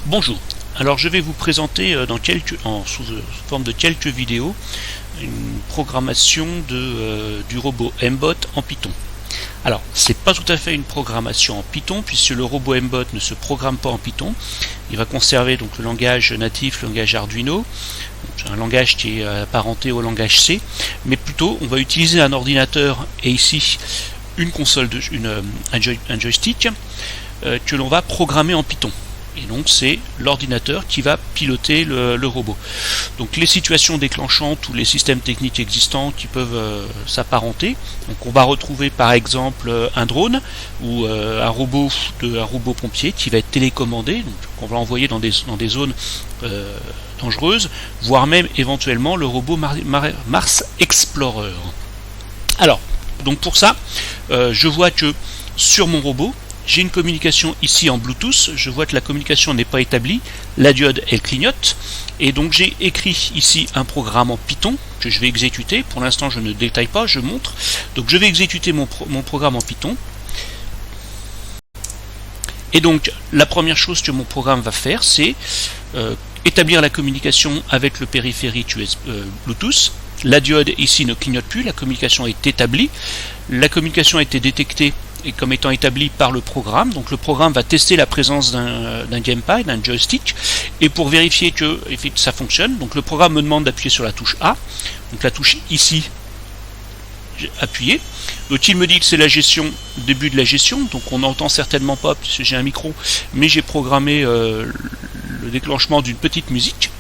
Bonjour, alors je vais vous présenter sous forme de quelques vidéos une programmation du robot MBot en Python. Alors, c'est pas tout à fait une programmation en Python, puisque le robot MBot ne se programme pas en Python. Il va conserver donc le langage natif, le langage Arduino, un langage qui est apparenté au langage C, mais plutôt on va utiliser un ordinateur et ici une console, un joystick que l'on va programmer en Python. Et donc c'est l'ordinateur qui va piloter le robot. Donc les situations déclenchantes ou les systèmes techniques existants qui peuvent s'apparenter. Donc on va retrouver par exemple un drone ou un robot pompier qui va être télécommandé, donc on va envoyer dans des zones dangereuses, voire même éventuellement le robot Mars Explorer. Alors, donc pour ça, je vois que sur mon robot, j'ai une communication ici en Bluetooth, je vois que la communication n'est pas établie, la diode elle clignote, et donc j'ai écrit ici un programme en Python que je vais exécuter. Pour l'instant je ne détaille pas, je montre. Donc je vais exécuter mon programme en Python. Et donc la première chose que mon programme va faire, c'est établir la communication avec le périphérique Bluetooth. La diode ici ne clignote plus, la communication est établie. La communication a été détectée et comme étant établie par le programme. Donc le programme va tester la présence d'un gamepad, d'un joystick, et pour vérifier que ça fonctionne, donc le programme me demande d'appuyer sur la touche A, donc la touche ici, j'ai appuyé. Donc il me dit que c'est la gestion, début de la gestion, donc on n'entend certainement pas puisque j'ai un micro, mais j'ai programmé le déclenchement d'une petite musique.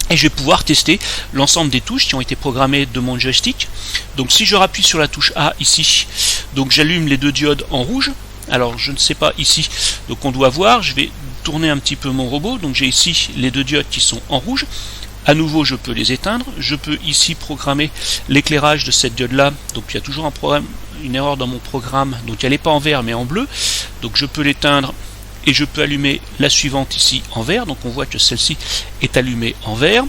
Et je vais pouvoir tester l'ensemble des touches qui ont été programmées de mon joystick. Donc si je rappuie sur la touche A ici, donc j'allume les deux diodes en rouge. Alors je ne sais pas ici, donc on doit voir, je vais tourner un petit peu mon robot. Donc j'ai ici les deux diodes qui sont en rouge. À nouveau je peux les éteindre. Je peux ici programmer l'éclairage de cette diode là. Donc il y a toujours une erreur dans mon programme. Donc elle n'est pas en vert mais en bleu. Donc je peux l'éteindre. Et je peux allumer la suivante ici en vert, donc on voit que celle-ci est allumée en vert.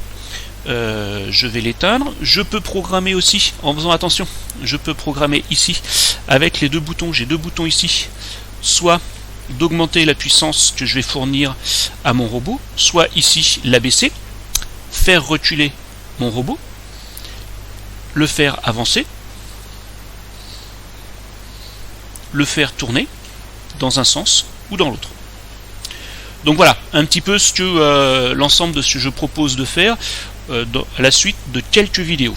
Je vais l'éteindre. Je peux programmer aussi, en faisant attention, je peux programmer ici avec les deux boutons, j'ai deux boutons ici, soit d'augmenter la puissance que je vais fournir à mon robot, soit ici l'abaisser, faire reculer mon robot, le faire avancer, le faire tourner dans un sens ou dans l'autre. Donc voilà, un petit peu l'ensemble de ce que je propose de faire à la suite de quelques vidéos.